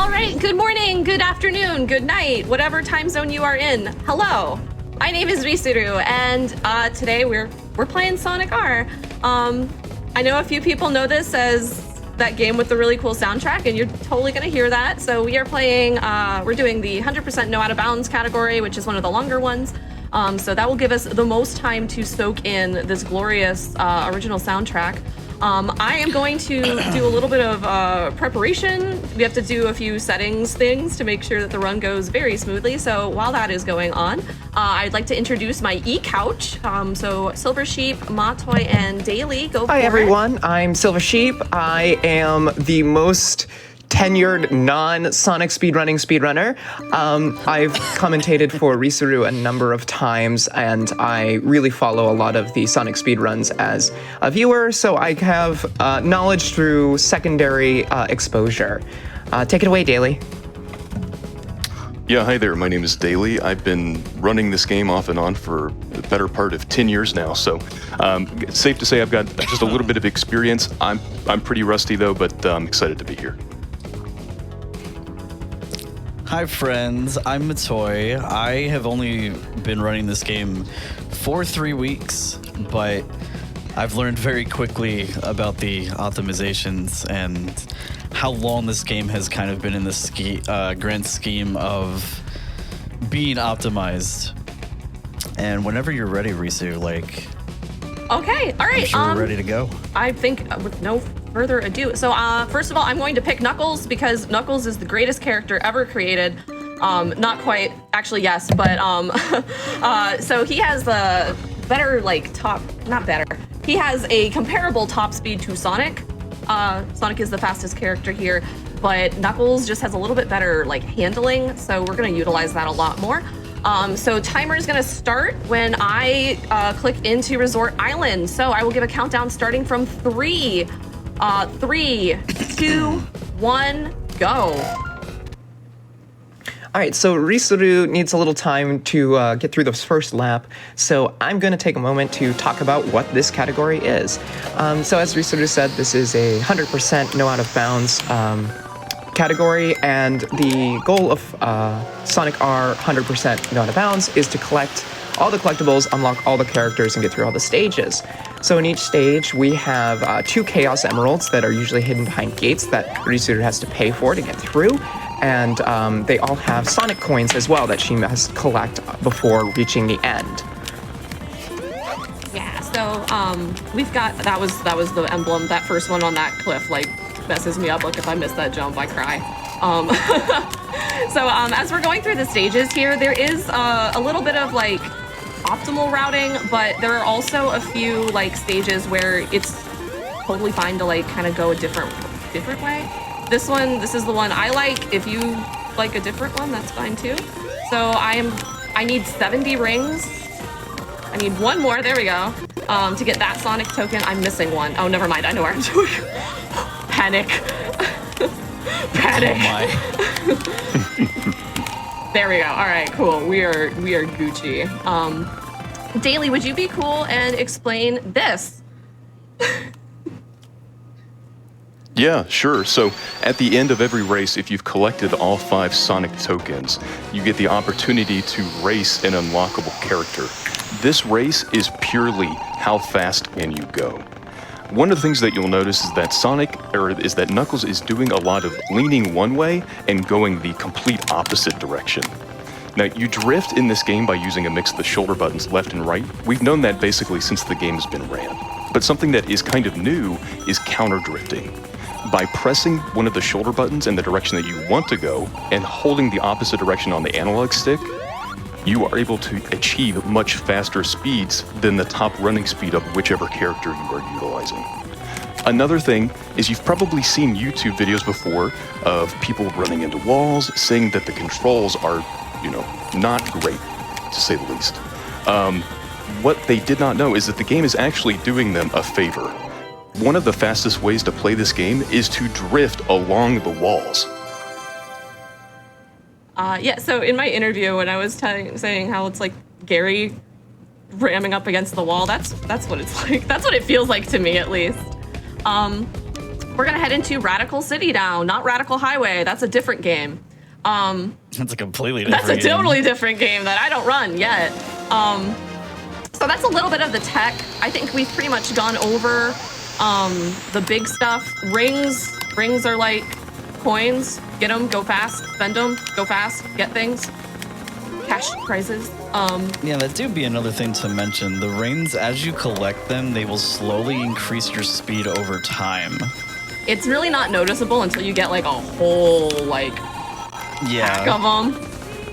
All right, good morning, good afternoon, good night, whatever time zone you are in. Hello, my name is Risuru, and today we're playing Sonic R. I know a few people know this as that game with the really cool soundtrack, and you're totally gonna hear that. So we are playing, we're doing the 100% No Out of Bounds category, which is one of the longer ones. So that will give us the most time to soak in this glorious original soundtrack. I am going to do a little bit of preparation. We have to do a few settings things to make sure that the run goes very smoothly. So while that is going on, I'd like to introduce my e-couch. So Silver Sheep, Matoy, and Daily, go for it. Hi everyone, I'm Silver Sheep. I am the most tenured non-Sonic speedrunner. I've commentated for Risuru a number of times, and I really follow a lot of the Sonic speedruns as a viewer, so I have knowledge through secondary exposure. Take it away, Daily. Yeah, hi there. My name is Daily. I've been running this game off and on for the better part of 10 years now, so it's safe to say I've got just a little bit of experience. I'm pretty rusty though, but I'm excited to be here. Hi friends, I'm Matoy. I have only been running this game for 3 weeks, but I've learned very quickly about the optimizations and how long this game has kind of been in the grand scheme of being optimized. And whenever you're ready, Risu, Okay, all right. I'm sure we're ready to go. I think with no further ado. So first of all, I'm going to pick Knuckles because Knuckles is the greatest character ever created. Not quite, actually yes, but so he has the better not better. He has a comparable top speed to Sonic. Sonic is the fastest character here, but Knuckles just has a little bit better handling, so we're gonna utilize that a lot more. So timer is gonna start when I click into Resort Island. So I will give a countdown starting from 3, 3, 2, 1, go. All right, so Risuru needs a little time to get through this first lap, so I'm going to take a moment to talk about what this category is. So as Risuru said, this is a 100% No Out of Bounds category, and the goal of Sonic R 100% No Out of Bounds is to collect all the collectibles, unlock all the characters, and get through all the stages. So in each stage, we have 2 Chaos Emeralds that are usually hidden behind gates that Risuru has to pay for to get through. And they all have Sonic coins as well that she must collect before reaching the end. Yeah, so we've got, that was the emblem. That first one on that cliff messes me up. If I miss that jump, I cry. So as we're going through the stages here, there is a little bit of optimal routing, but there are also a few stages where it's totally fine to kind of go a different way. This is the one I like. If you like a different one, that's fine too. So I need 70 rings. I need one more, there we go, to get that Sonic token. I'm missing one. Oh, never mind, I know where I'm doing. Panic. Panic. Oh my. There we go, all right, cool. We are Gucci. Daily, would you be cool and explain this? Yeah, sure. So at the end of every race, if you've collected all 5 Sonic tokens, you get the opportunity to race an unlockable character. This race is purely how fast can you go. One of the things that you'll notice is that Knuckles is doing a lot of leaning one way and going the complete opposite direction. Now, you drift in this game by using a mix of the shoulder buttons left and right. We've known that basically since the game has been ran. But something that is kind of new is counter drifting. By pressing one of the shoulder buttons in the direction that you want to go and holding the opposite direction on the analog stick, you are able to achieve much faster speeds than the top running speed of whichever character you are utilizing. Another thing is you've probably seen YouTube videos before of people running into walls, saying that the controls are, not great, to say the least. What they did not know is that the game is actually doing them a favor. One of the fastest ways to play this game is to drift along the walls. Yeah, so in my interview when I was saying how it's Gary ramming up against the wall, that's what it's like. That's what it feels like to me, at least. we're gonna head into Radical City now, not Radical Highway. That's a different game. That's a completely different That's a game. totally different game that I don't run yet. So that's a little bit of the tech. I think we've pretty much gone over the big stuff. Rings are like coins. Get them, go fast. Spend them, go fast. Get things. Cash prizes. Yeah, that do be another thing to mention. The rings, as you collect them, they will slowly increase your speed over time. It's really not noticeable until you get like a whole like pack Yeah. of them.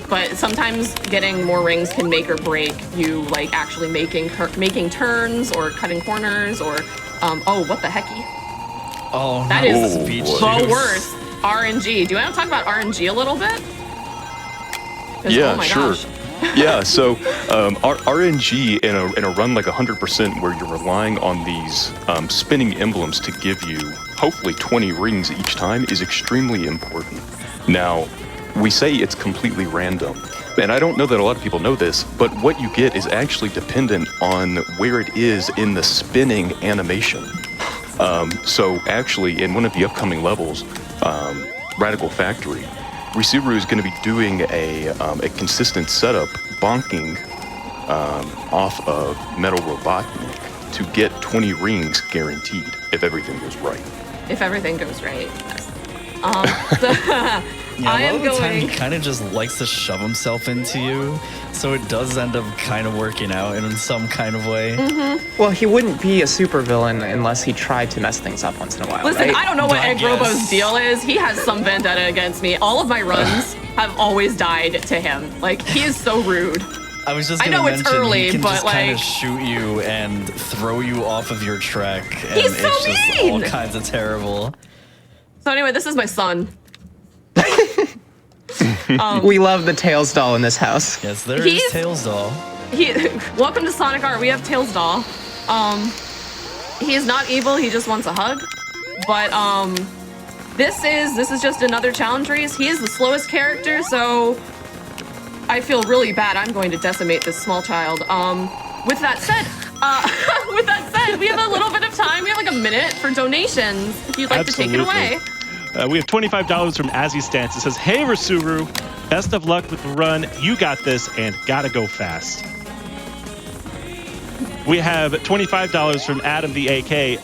But sometimes getting more rings can make or break you like actually making turns or cutting corners or oh, what the hecky? Oh, That no, is speed boy. the juice. worst. RNG. Do you want to talk about RNG a little bit? 'Cause, Yeah, oh my sure. gosh. Yeah, so RNG in a run like 100% where you're relying on these spinning emblems to give you hopefully 20 rings each time is extremely important. Now, we say it's completely random, and I don't know that a lot of people know this, but what you get is actually dependent on where it is in the spinning animation. So actually, in one of the upcoming levels, Radical Factory, Risuru is going to be doing a consistent setup, bonking off of Metal Robotnik to get 20 rings guaranteed if everything goes right. If everything goes right. Yes. Yeah, I a lot am of the time he going. kind of just likes to shove himself into you, so it does end up kind of working out in some kind of way. Well, he wouldn't be a supervillain unless he tried to mess things up once in a while, Listen, right? I don't know what I Egg Robo's guess. deal is. He has some vendetta against me. All of my runs have always died to him. Like, he is so rude. I was just I gonna know it's mention early, he can but, just kind of like- shoot you and throw you off of your trek, and He's so it's just all mean! kinds of terrible. So anyway, this is my son. We love the Tails doll in this house. Yes, there is He's- Tails Doll. Welcome to Sonic Art. We have Tails Doll. He is not evil. He just wants a hug. But this is just another challenge race. He is the slowest character, so I feel really bad. I'm going to decimate this small child. With that said, we have a little bit of time. We have like a minute for donations. If you'd like to take it Absolutely. away. We have $25 from Azzy Stance. It says, "Hey Rasuru, best of luck with the run. You got this, and gotta go fast." We have $25 from Adam the AK.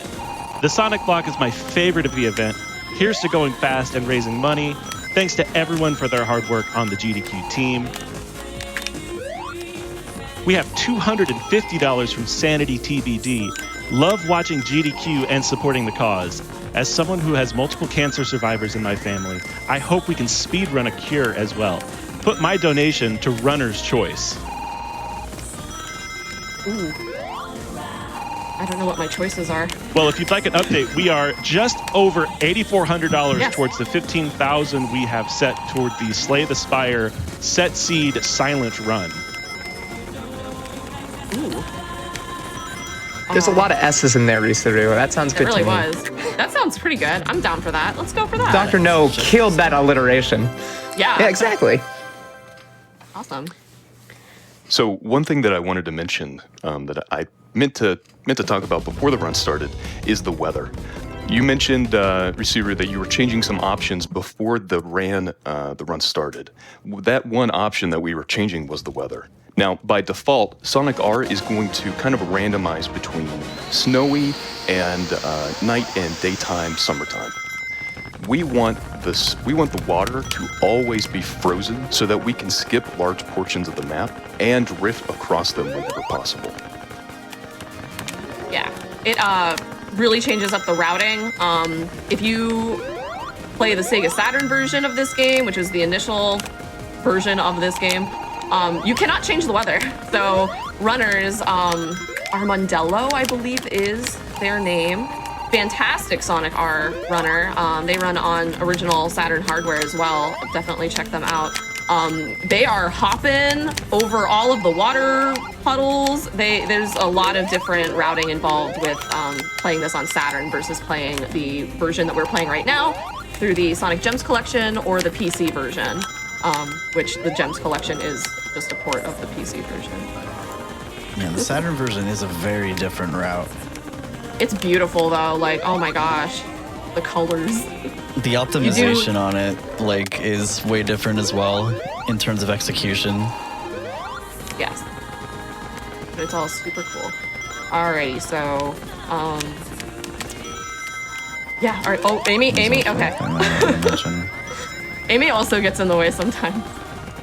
"The Sonic Block is my favorite of the event. Here's to going fast and raising money. Thanks to everyone for their hard work on the GDQ team." We have $250 from Sanity TBD. "Love watching GDQ and supporting the cause. As someone who has multiple cancer survivors in my family, I hope we can speedrun a cure as well. Put my donation to Runner's Choice." Ooh. I don't know what my choices are. Well, if you'd like an update, we are just over $8,400 Yes. towards the 15,000 we have set toward the Slay the Spire Set Seed Silent Run. Ooh. There's a lot of S's in there, Risuru. That sounds It good really to me. was. That sounds pretty good. I'm down for that. Let's go for that. Dr. No killed that alliteration. Yeah. Yeah, exactly. Awesome. So one thing that I wanted to mention that I meant to talk about before the run started is the weather. You mentioned, Risuru, that you were changing some options before the run started. That one option that we were changing was the weather. Now, by default, Sonic R is going to kind of randomize between snowy and night and daytime summertime. We want the water to always be frozen so that we can skip large portions of the map and drift across them whenever possible. Yeah. It really changes up the routing. If you play the Sega Saturn version of this game, which is the initial version of this game, you cannot change the weather. So runners, Armandello, I believe is their name. Fantastic Sonic R runner. They run on original Saturn hardware as well. Definitely check them out. They are hopping over all of the water puddles. There's a lot of different routing involved with playing this on Saturn versus playing the version that we're playing right now through the Sonic Gems collection or the PC version, which the Gems collection is just a port of the PC version. Yeah, the Saturn version is a very different route. It's beautiful though, like, oh my gosh. the colors. The optimization on it, like, is way different as well in terms of execution. Yes. But it's all super cool. Alrighty, so, yeah, alright. Oh, Amy, okay. Amy also gets in the way sometimes.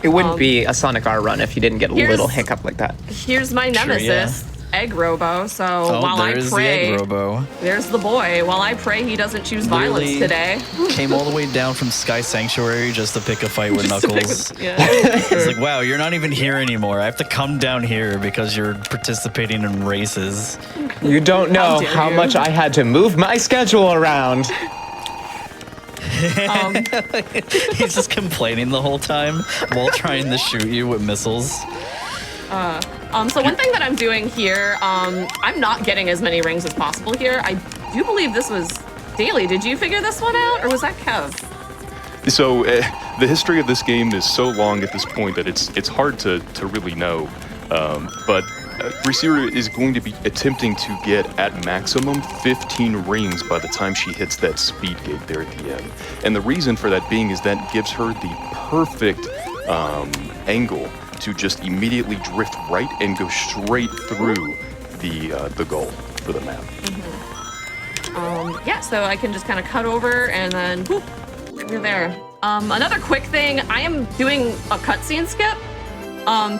It wouldn't be a Sonic R run if you didn't get a little hiccup like that. Here's my nemesis, Egg Robo. So while I there's pray, the Egg Robo. there's the boy. While I pray he doesn't choose violence Literally today. Came all the way down from Sky Sanctuary just to pick a fight with Just to pick Knuckles. yeah. It's like, wow, you're not even here anymore. I have to come down here because you're participating in races. You don't know dare how you. much I had to move my schedule around. He's just complaining the whole time while trying to shoot you with missiles. So one thing that I'm doing here, I'm not getting as many rings as possible here. I do believe this was Daily. Did you figure this one out, or was that Kev? So the history of this game is so long at this point that it's hard to really know. But Risira is going to be attempting to get at maximum 15 rings by the time she hits that speed gate there at the end. And the reason for that being is that gives her the perfect angle to just immediately drift right and go straight through the goal for the map. Yeah, so I can just kind of cut over and then whoop, you're there. Another quick thing, I am doing a cutscene skip.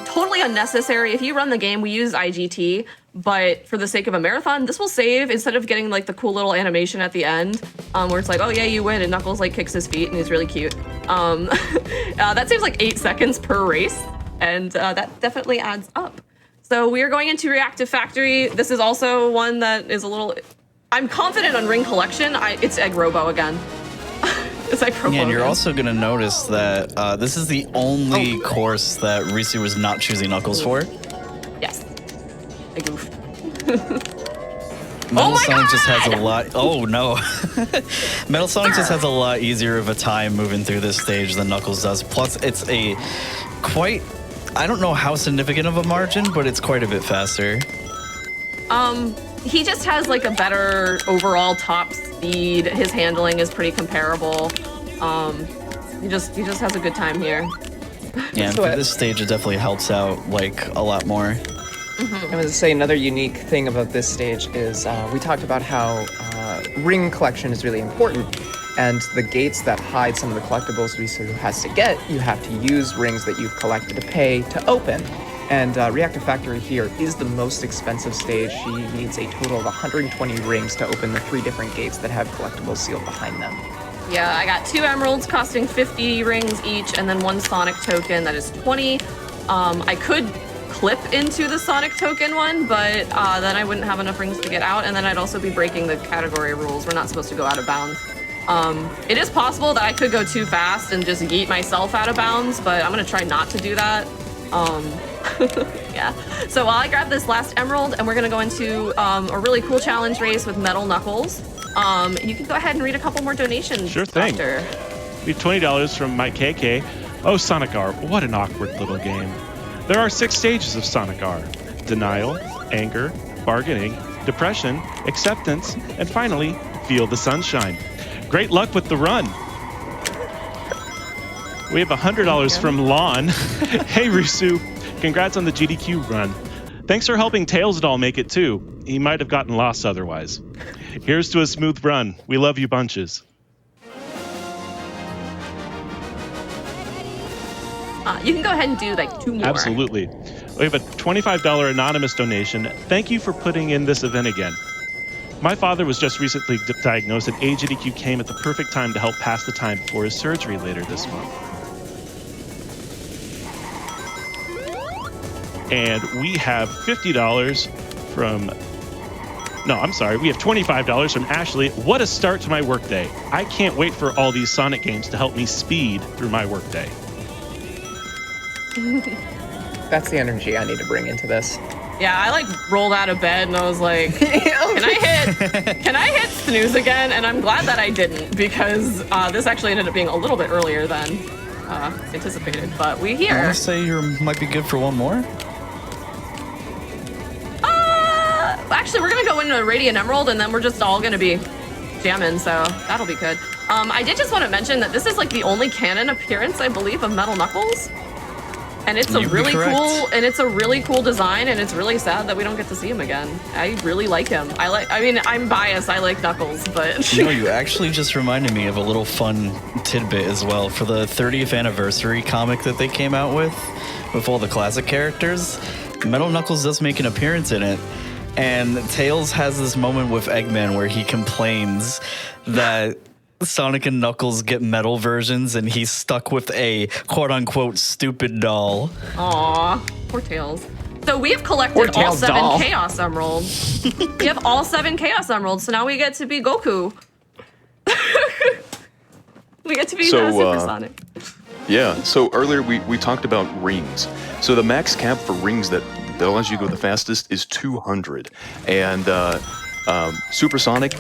Totally unnecessary. If you run the game, we use IGT, but for the sake of a marathon, this will save instead of getting like the cool little animation at the end, where it's like, oh yeah, you win, and Knuckles like kicks his feet and he's really cute. That saves like 8 seconds per race, and that definitely adds up. So we are going into Reactive Factory. This is also one that is a little, I'm confident on ring collection. It's Egg Robo again. It's Egg Robo Yeah, and you're again. also going to notice that this is the only course that Risu was not choosing Knuckles for. Yes. I goofed. Metal my Sonic just has a God! lot. Oh no, Metal Sonic just has a lot easier of a time moving through this stage than Knuckles does. Plus, it's a quite, I don't know how significant of a margin, but it's quite a bit faster. He just has like a better overall top speed. His handling is pretty comparable. He just has a good time here. Yeah, and So, for this stage, it definitely helps out like a lot more. I was going to say another unique thing about this stage is we talked about how ring collection is really important, and the gates that hide some of the collectibles Risu has to get, you have to use rings that you've collected to pay to open. And Reactive Factory here is the most expensive stage. She needs a total of 120 rings to open the 3 different gates that have collectibles sealed behind them. Yeah, I got 2 emeralds costing 50 rings each, and then 1 Sonic token that is 20. I could clip into the Sonic token one, but then I wouldn't have enough rings to get out, and then I'd also be breaking the category rules. We're not supposed to go out of bounds. It is possible that I could go too fast and just yeet myself out of bounds, but I'm gonna try not to do that. Yeah. So while I grab this last emerald, and we're gonna go into a really cool challenge race with Metal Knuckles. You can go ahead and read a couple more donations. Sure thing. After. We have $20 from Mike KK. Oh, Sonic R, what an awkward little game. There are 6 stages of Sonic R: denial, anger, bargaining, depression, acceptance, and finally, feel the sunshine. Great luck with the run. We have $100 from Lon. Hey, Risu, congrats on the GDQ run. Thanks for helping Tails Doll make it too. He might have gotten lost otherwise. Here's to a smooth run. We love you bunches. You can go ahead and do like 2 more. Absolutely. We have a $25 anonymous donation. Thank you for putting in this event again. My father was just recently diagnosed, and AGDQ came at the perfect time to help pass the time before his surgery later this month. And we have $50 from... No, I'm sorry. We have $25 from Ashley. What a start to my workday. I can't wait for all these Sonic games to help me speed through my workday. That's the energy I need to bring into this. Yeah, I like rolled out of bed and I was like, can I hit snooze again? And I'm glad that I didn't, because this actually ended up being a little bit earlier than anticipated. But we I here. want to say you might be good for one more. Actually, we're gonna go into Radiant Emerald, and then we're just all gonna be jamming, so that'll be good. I did just want to mention that this is like the only canon appearance, I believe, of Metal Knuckles. And it's You'd be really cool design, and it's really sad that we don't get to see him again. I really like him. I mean, I'm biased. I like Knuckles, but You know, you actually just reminded me of a little fun tidbit as well. For the 30th anniversary comic that they came out with all the classic characters, Metal Knuckles does make an appearance in it. And Tails has this moment with Eggman where he complains that Sonic and Knuckles get metal versions and he's stuck with a quote-unquote stupid doll. Aw, poor Tails. So we have collected all Tails 7 doll. Chaos Emeralds. We have all 7 Chaos Emeralds, so now we get to be Goku. We get to be Supersonic. Yeah, so earlier we talked about rings. So the max cap for rings that allows you to go the fastest is 200. And Supersonic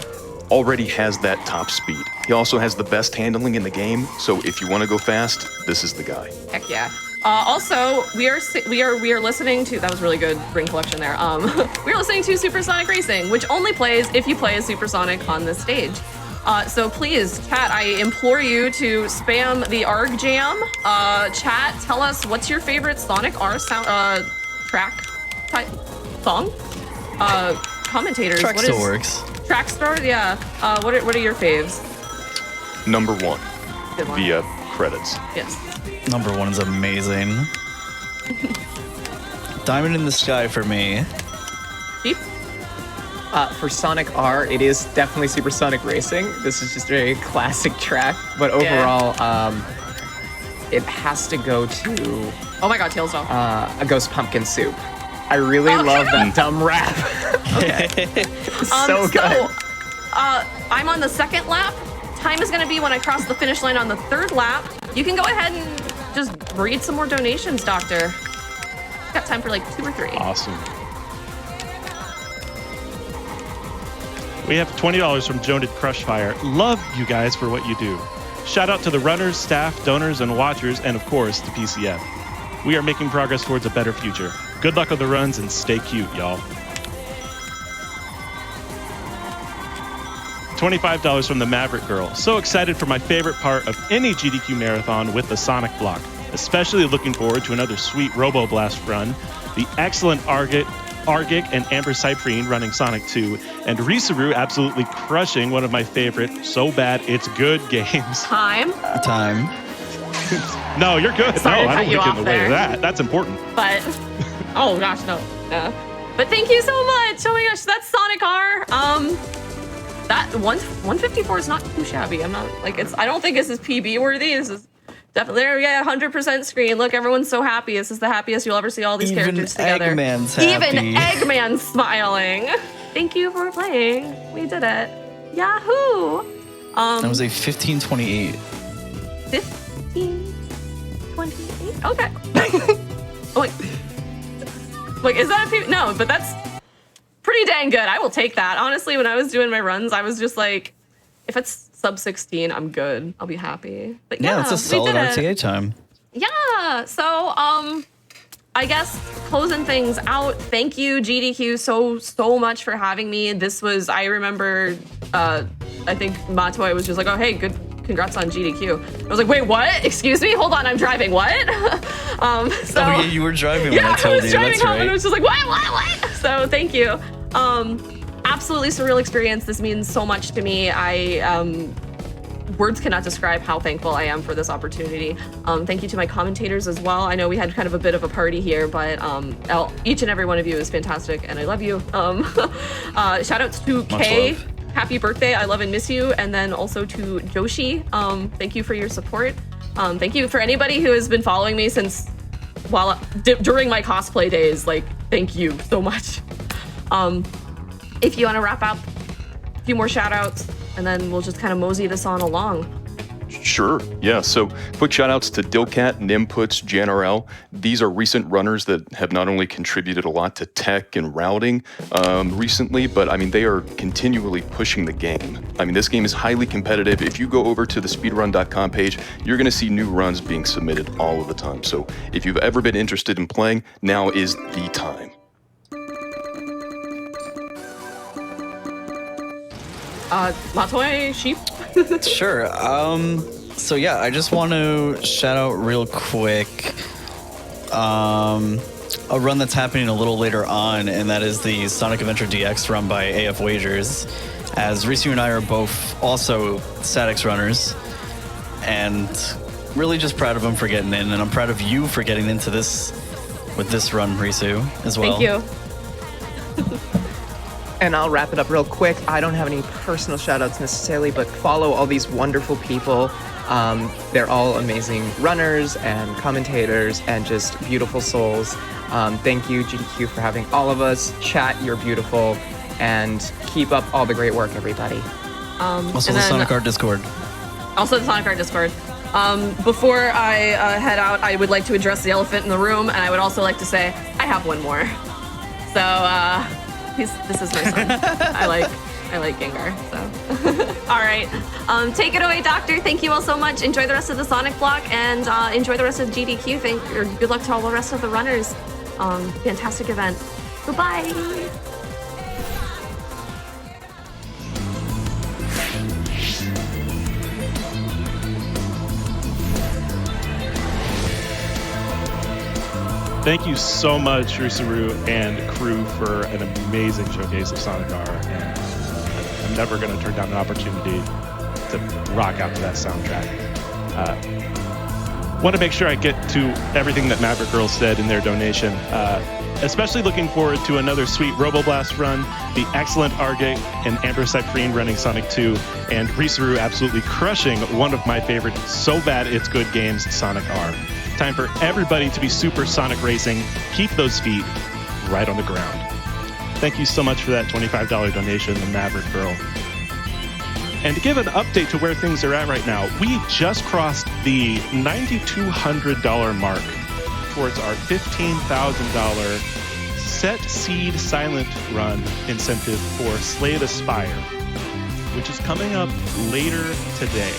already has that top speed. He also has the best handling in the game, so if you want to go fast, this is the guy. Heck yeah. Also, we are listening to, that was really good ring collection there. We're listening to Supersonic Racing, which only plays if you play as Supersonic on this stage. So please, chat, I implore you to spam the ARG Jam. Chat, tell us what's your favorite Sonic R sound track type song? Commentators. Track what still is works. Trackstar? Yeah. What are your faves? Number 1, Good one. via credits. Yes. Number 1 is amazing. Diamond in the Sky for me. Beep. For Sonic R, it is definitely Supersonic Racing. This is just a classic track, but overall, it has to go to Oh my god, Tails doll. A Ghost Pumpkin Soup. I really love that dumb rap. So good. I'm on the 2nd lap. Time is going to be when I cross the finish line on the 3rd lap. You can go ahead and just read some more donations, Doctor. Got time for like 2 or 3. Awesome. We have $20 from Joan at Crushfire. Love you guys for what you do. Shout out to the runners, staff, donors, and watchers, and of course, the PCF. We are making progress towards a better future. Good luck on the runs and stay cute, y'all. $25 from the Maverick Girl. So excited for my favorite part of any GDQ marathon with the Sonic block. Especially looking forward to another sweet Robo Blast run, the excellent Argic and Amber Cyprine running Sonic 2, and Risuru absolutely crushing one of my favorite So Bad It's Good games. Time. No, you're good. Sorry No, to I cut don't you get in off the way there. of that. That's important. But, oh gosh, no. But thank you so much. Oh my gosh, that's Sonic R. That 154 is not too shabby. I'm not, like, I don't think this is PB worthy. This is definitely, there we go, 100% screen. Look, everyone's so happy. This is the happiest you'll ever see all these characters together. Eggman's happy. Even Eggman's smiling. Thank you for playing. We did it. Yahoo! That was a 1528. 1528? Okay. Oh, wait, is that a PB? No, but that's pretty dang good. I will take that. Honestly, when I was doing my runs, I was just like, if it's sub 16, I'm good. I'll be happy. But Yeah, it's a we solid did it. RTA time. Yeah. So, I guess closing things out. Thank you, GDQ, so much for having me. This was, I remember, I think Matoy was just like, oh, hey, good. Congrats on GDQ. I was like, wait, what? Excuse me? Hold on, I'm driving. What? Oh yeah, you were driving when I I told was you. driving That's home right. and I was just like, what? So thank you. Absolutely surreal experience. This means so much to me. Words cannot describe how thankful I am for this opportunity. Thank you to my commentators as well. I know we had kind of a bit of a party here, but each and every one of you is fantastic, and I love you. Shout out to Much Kay. love. Happy birthday. I love and miss you. And then also to Joshi. Thank you for your support. Thank you for anybody who has been following me since during my cosplay days. Like, thank you so much. If you want to wrap up, a few more shout outs, and then we'll just kind of mosey this on along. Sure. Yeah. So quick shout outs to Dilcat, Nimputs, JNRL. These are recent runners that have not only contributed a lot to tech and routing recently, but I mean, they are continually pushing the game. I mean, this game is highly competitive. If you go over to the speedrun.com page, you're going to see new runs being submitted all of the time. So if you've ever been interested in playing, now is the time. Latoy Sheep. Sure. So yeah, I just want to shout out real quick a run that's happening a little later on, and that is the Sonic Adventure DX run by AF Wagers. As Risu and I are both also Statics runners, and really just proud of him for getting in, and I'm proud of you for getting into this with this run, Risu, as well. Thank you. And I'll wrap it up real quick. I don't have any personal shout-outs necessarily, but follow all these wonderful people. They're all amazing runners and commentators and just beautiful souls. Thank you, GDQ, for having all of us. Chat, you're beautiful. And keep up all the great work, everybody. Also the Sonic Art Discord. Also the Sonic Art Discord. Before I head out, I would like to address the elephant in the room, and I would also like to say I have one more. So this is my son. I like Gengar. So all right, take it away, Doctor. Thank you all so much. Enjoy the rest of the Sonic block, and enjoy the rest of GDQ. Good luck to all the rest of the runners. Fantastic event. Goodbye. Thank you so much, Rusuru and crew, for an amazing showcase of Sonic R. And I'm never going to turn down an opportunity to rock out to that soundtrack. Want to make sure I get to everything that Maverick Girls said in their donation. Especially looking forward to another sweet Roboblast run, the excellent Argate and Amber Cyprine running Sonic 2, and Risuru absolutely crushing one of my favorite so bad it's good games, Sonic R. Time for everybody to be super Sonic racing. Keep those feet right on the ground. Thank you so much for that $25 donation, the Maverick Girl. And to give an update to where things are at right now, we just crossed the $9,200 mark towards our $15,000 Set Seed Silent Run incentive for Slay the Spire, which is coming up later today.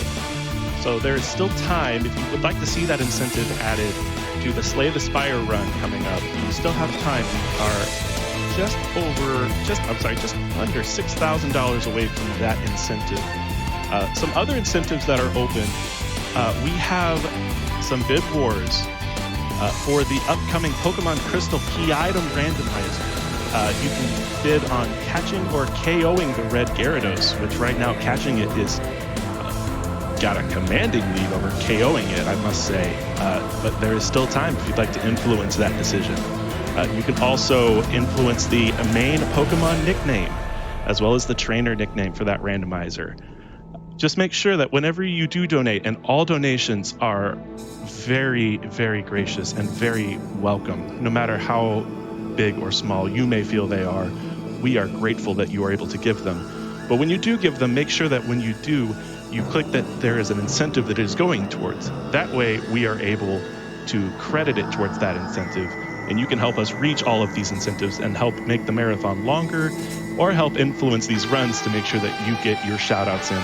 So there's still time. If you would like to see that incentive added to the Slay the Spire run coming up, you still have time. We are just under $6,000 away from that incentive. Some other incentives that are open. We have some bid wars for the upcoming Pokemon Crystal Key Item Randomizer. You can bid on catching or KOing the red Gyarados, which right now catching it is got a commanding lead over KOing it, I must say. But there is still time if you'd like to influence that decision. You can also influence the main Pokemon nickname, as well as the trainer nickname for that randomizer. Just make sure that whenever you do donate, and all donations are very, very gracious and very welcome, no matter how big or small you may feel they are, we are grateful that you are able to give them. But when you do give them, make sure that when you do, you click that there is an incentive that it is going towards. That way, we are able to credit it towards that incentive, and you can help us reach all of these incentives and help make the marathon longer, or help influence these runs to make sure that you get your shout-outs in,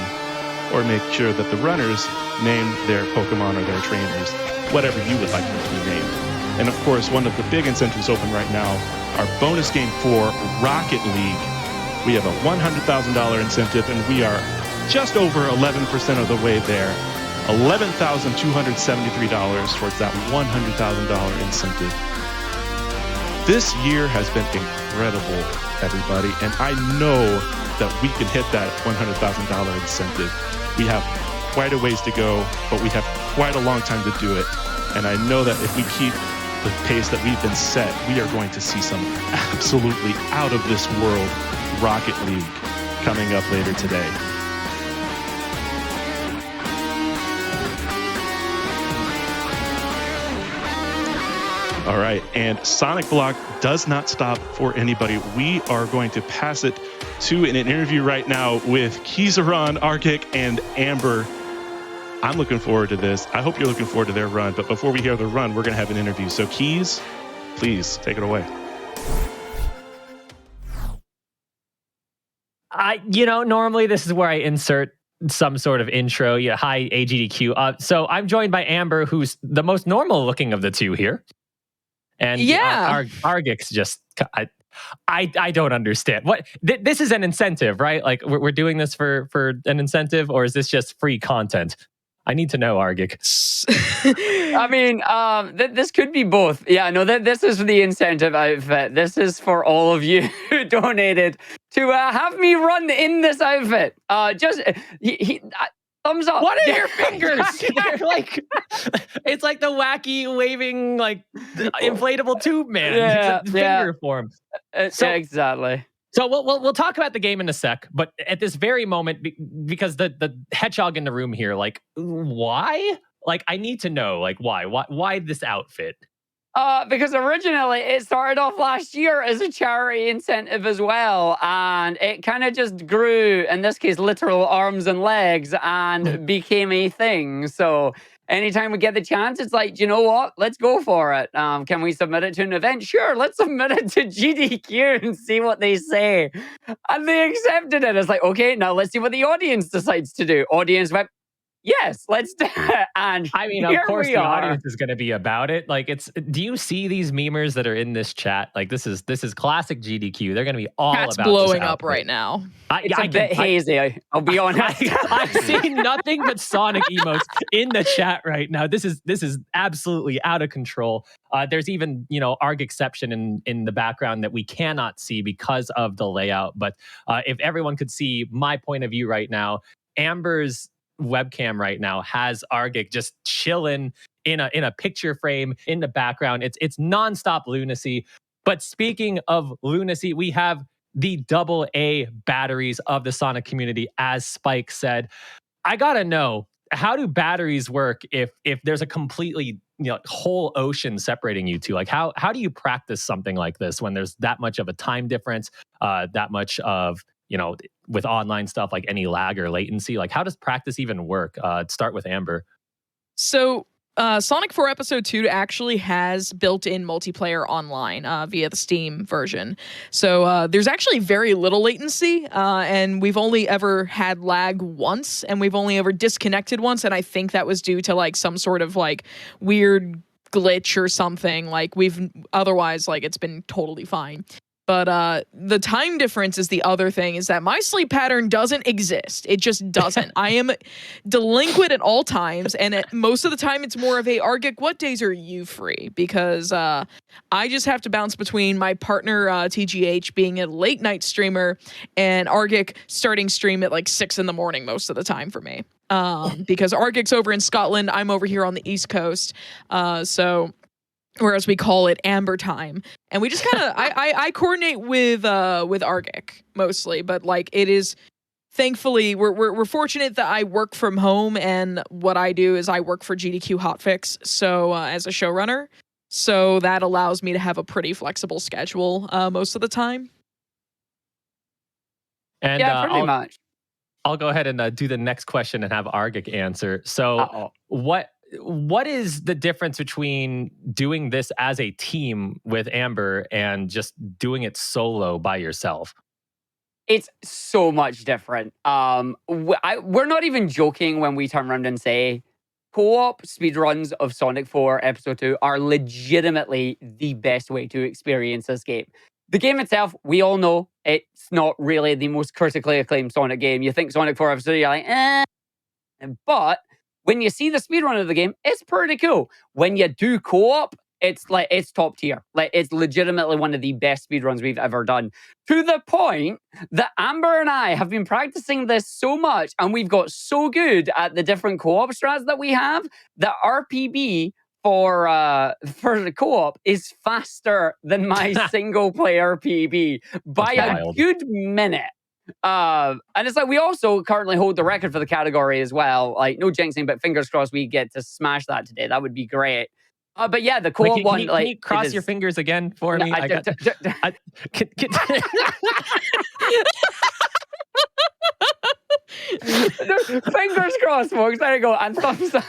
or make sure that the runners name their Pokemon or their trainers, whatever you would like them to be named. And of course, one of the big incentives open right now, our bonus game for Rocket League. We have a $100,000 incentive, and we are just over 11% of the way there. $11,273 towards that $100,000 incentive. This year has been incredible, everybody, and I know that we can hit that $100,000 incentive. We have quite a ways to go, but we have quite a long time to do it. And I know that if we keep the pace that we've been set, we are going to see some absolutely out of this world Rocket League coming up later today. All right, and Sonic Block does not stop for anybody. We are going to pass it to an interview right now with Kizaran, Arctic, and Amber. I'm looking forward to this. I hope you're looking forward to their run, but before we hear the run, we're going to have an interview. So Keys, please take it away. Normally this is where I insert some sort of intro. Yeah, hi, AGDQ. So I'm joined by Amber, who's the most normal looking of the two here. And yeah, Argix just, I don't understand. What this is an incentive, right? Like we're doing this for an incentive, or is this just free content? I need to know, Argic. I mean, this could be both. Yeah, no, this is the incentive outfit. This is for all of you who donated to have me run in this outfit. Thumbs up. What are your fingers? They're like, it's like the wacky waving like inflatable tube man. Yeah, It's finger form. Exactly. So we'll talk about the game in a sec, but at this very moment, because the hedgehog in the room here, like, why? Like, I need to know, like, why this outfit? Because originally it started off last year as a charity incentive as well, and it kind of just grew, in this case, literal arms and legs, and became a thing. So anytime we get the chance, it's like, you know what? Let's go for it. Can we submit it to an event? Sure, let's submit it to GDQ and see what they say. And they accepted it. It's like, okay, now let's see what the audience decides to do. Audience went, yes, let's do it. And I mean, of course, the audience is going to be about it. Like, do you see these memers that are in this chat? Like, this is classic GDQ. They're going to be all Cat's about blowing this up right now. It's a bit hazy. I'll be honest. I've seen nothing but Sonic emotes in the chat right now. This is absolutely out of control. There's even, Argicception in the background that we cannot see because of the layout. But if everyone could see my point of view right now, Amber's webcam right now has Argic just chilling in a picture frame in the background. It's nonstop lunacy. But speaking of lunacy, we have the AA batteries of the Sonic community, as Spike said. I gotta know, how do batteries work if there's a completely whole ocean separating you two? Like how do you practice something like this when there's that much of a time difference, that much of with online stuff, like any lag or latency? Like, how does practice even work? Start with Amber. So Sonic 4 Episode 2 actually has built-in multiplayer online via the Steam version. So there's actually very little latency, and we've only ever had lag once, and we've only ever disconnected once, and I think that was due to like some sort of like weird glitch or something. Like otherwise, like it's been totally fine. But the time difference is the other thing, is that my sleep pattern doesn't exist. It just doesn't. I am delinquent at all times, and most of the time it's more of a, Argic, what days are you free? Because I just have to bounce between my partner, TGH, being a late night streamer, and Argic starting stream at like 6 a.m. most of the time for me. Because Argic's over in Scotland, I'm over here on the East Coast. Whereas we call it Amber time, and we just kind of I coordinate with Argic mostly, but like it is, thankfully we're fortunate that I work from home, and what I do is I work for GDQ Hotfix, so as a showrunner, so that allows me to have a pretty flexible schedule most of the time. And yeah, pretty much. I'll go ahead and do the next question and have Argic answer. So what is the difference between doing this as a team with Amber and just doing it solo by yourself? It's so much different. We're not even joking when we turn around and say co-op speedruns of Sonic 4 Episode 2 are legitimately the best way to experience this game. The game itself, we all know, it's not really the most critically acclaimed Sonic game. You think Sonic 4 Episode 2, you're like, eh. But when you see the speedrun of the game, it's pretty cool. When you do co-op, it's top tier. Like, it's legitimately one of the best speedruns we've ever done. To the point that Amber and I have been practicing this so much, and we've got so good at the different co-op strats that we have, that our PB for the co-op is faster than my single player PB by a good minute. And it's like we also currently hold the record for the category as well. Like, no jinxing, but fingers crossed we get to smash that today. That would be great. But yeah, the co-op one, can you cross your fingers again for me? Fingers crossed, folks. There you go. And thumbs up.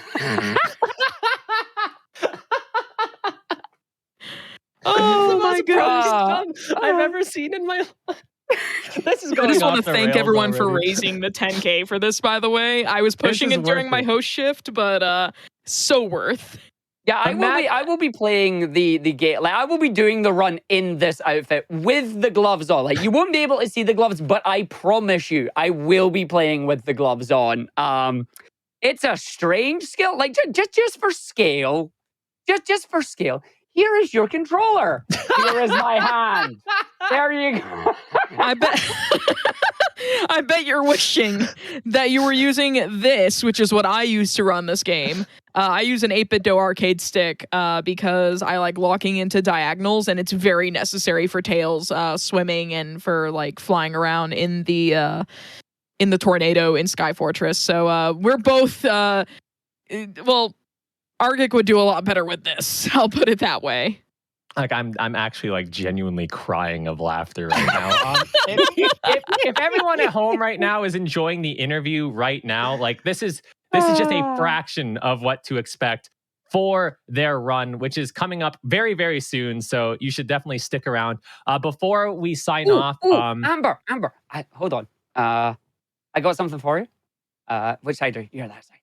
Oh my goodness. I've ever seen in my life. This is I just want to thank everyone for raising the 10K for this, by the way. I was pushing it during my host shift, but so worth. Yeah, I will be playing the game. Like, I will be doing the run in this outfit with the gloves on. Like, you won't be able to see the gloves, but I promise you, I will be playing with the gloves on. It's a strange skill. Like, just for scale. Just for scale. Here is your controller. Here is my hand. There you go. I bet you're wishing that you were using this, which is what I use to run this game. I use an 8BitDo arcade stick because I like locking into diagonals, and it's very necessary for Tails swimming and for like flying around in the tornado in Sky Fortress. So we're both well, Argic would do a lot better with this. I'll put it that way. Like I'm actually like genuinely crying of laughter right now. If everyone at home right now is enjoying the interview right now, like this is just a fraction of what to expect for their run, which is coming up very, very soon. So you should definitely stick around. Before we sign off, Amber, hold on. I got something for you. Which side are you? You're that side.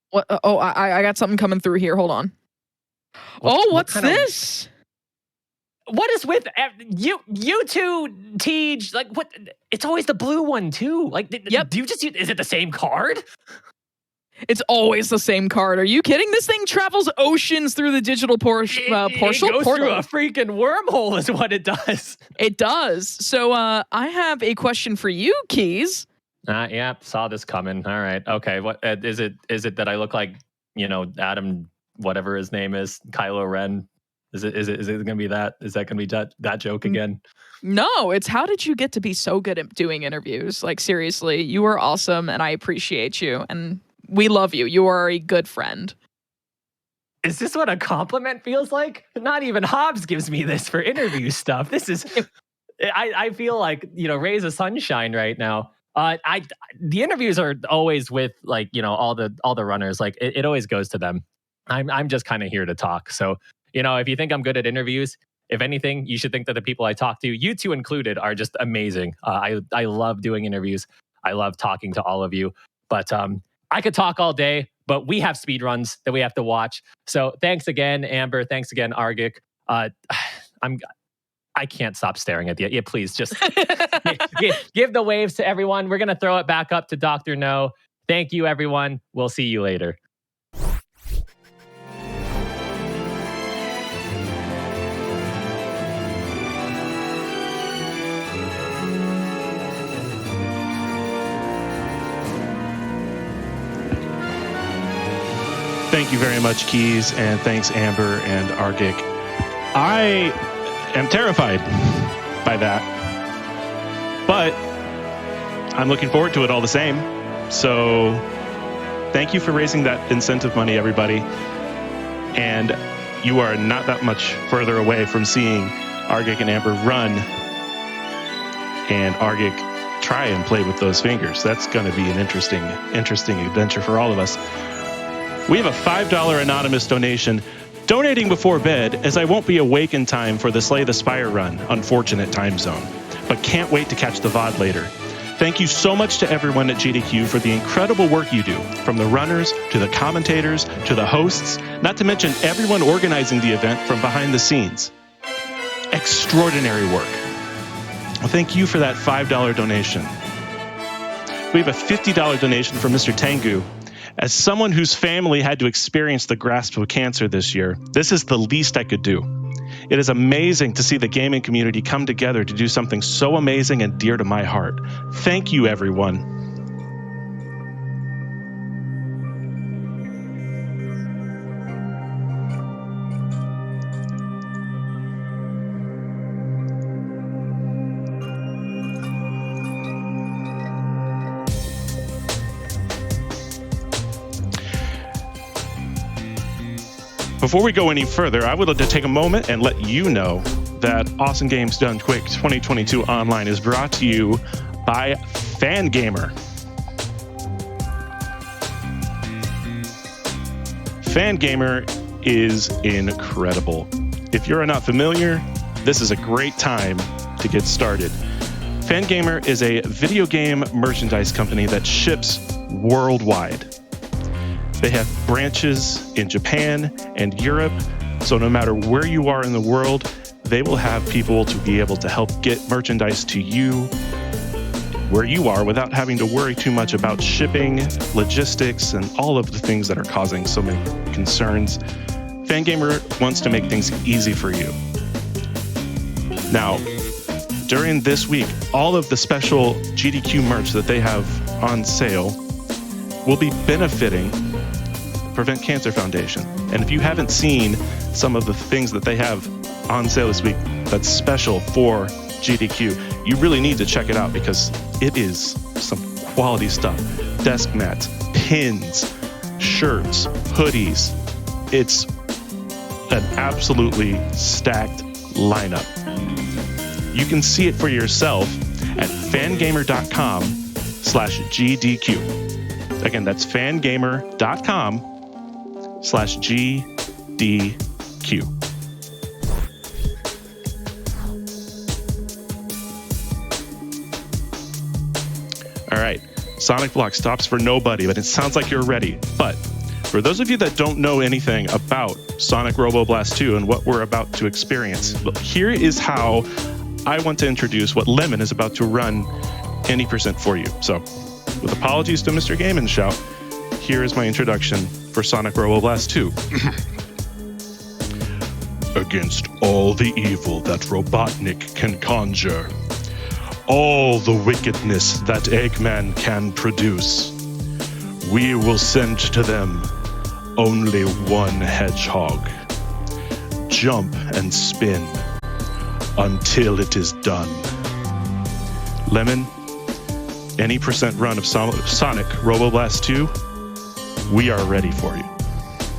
What? Oh, I got something coming through here. Hold on. What's this? What is with you two, Tej? Like, what? It's always the blue one too. Like, yep. Do you just use? Is it the same card? It's always the same card. Are you kidding? This thing travels oceans through the digital portal. It goes through a freaking wormhole, is what it does. It does. So, I have a question for you, Keys. Yeah, saw this coming. All right, okay. What is it? Is it that I look like, Adam, whatever his name is, Kylo Ren? Is it gonna be that? Is that gonna be that joke again? No, it's how did you get to be so good at doing interviews? Like, seriously, you are awesome, and I appreciate you, and we love you. You are a good friend. Is this what a compliment feels like? Not even Hobbs gives me this for interview stuff. This is, I feel like, rays of sunshine right now. The interviews are always with like, all the runners. Like it always goes to them. I'm just kind of here to talk. So, if you think I'm good at interviews, if anything, you should think that the people I talk to, you two included, are just amazing. I love doing interviews. I love talking to all of you. But I could talk all day, but we have speedruns that we have to watch. So thanks again, Amber. Thanks again, Argic. I can't stop staring at you. Yeah, please just give the waves to everyone. We're going to throw it back up to Dr. No. Thank you, everyone. We'll see you later. Thank you very much, Keys, and thanks, Amber and Argic. I am terrified by that, but I'm looking forward to it all the same. So thank you for raising that incentive money, everybody. And you are not that much further away from seeing Argic and Amber run and Argic try and play with those fingers. That's going to be an interesting adventure for all of us. We have a $5 anonymous donation. Donating before bed, as I won't be awake in time for the Slay the Spire run, unfortunate time zone, but can't wait to catch the VOD later. Thank you so much to everyone at GDQ for the incredible work you do, from the runners to the commentators to the hosts, not to mention everyone organizing the event from behind the scenes. Extraordinary work. Well, thank you for that $5 donation. We have a $50 donation from Mr. Tengu. As someone whose family had to experience the grasp of cancer this year, this is the least I could do. It is amazing to see the gaming community come together to do something so amazing and dear to my heart. Thank you, everyone. Before we go any further, I would like to take a moment and let you know that Awesome Games Done Quick 2022 Online is brought to you by Fangamer. Fangamer is incredible. If you're not familiar, this is a great time to get started. Fangamer is a video game merchandise company that ships worldwide. They have branches in Japan and Europe. So no matter where you are in the world, they will have people to be able to help get merchandise to you where you are without having to worry too much about shipping, logistics, and all of the things that are causing so many concerns. Fangamer wants to make things easy for you. Now, during this week, all of the special GDQ merch that they have on sale will be benefiting Prevent Cancer Foundation. And if you haven't seen some of the things that they have on sale this week that's special for GDQ, you really need to check it out because it is some quality stuff. Desk mats, pins, shirts, hoodies. It's an absolutely stacked lineup. You can see it for yourself at fangamer.com/GDQ. Again, that's fangamer.com/GDQ. All right, Sonic Block stops for nobody, but it sounds like you're ready. But for those of you that don't know anything about Sonic Roboblast 2 and what we're about to experience, here is how I want to introduce what Lemon is about to run any percent for you. So, with apologies to Mr. Game & Shout, here is my introduction for Sonic Roboblast 2. Against all the evil that Robotnik can conjure, all the wickedness that Eggman can produce, we will send to them only one hedgehog. Jump and spin until it is done. Lemon, any percent run of Sonic Roboblast 2, we are ready for you.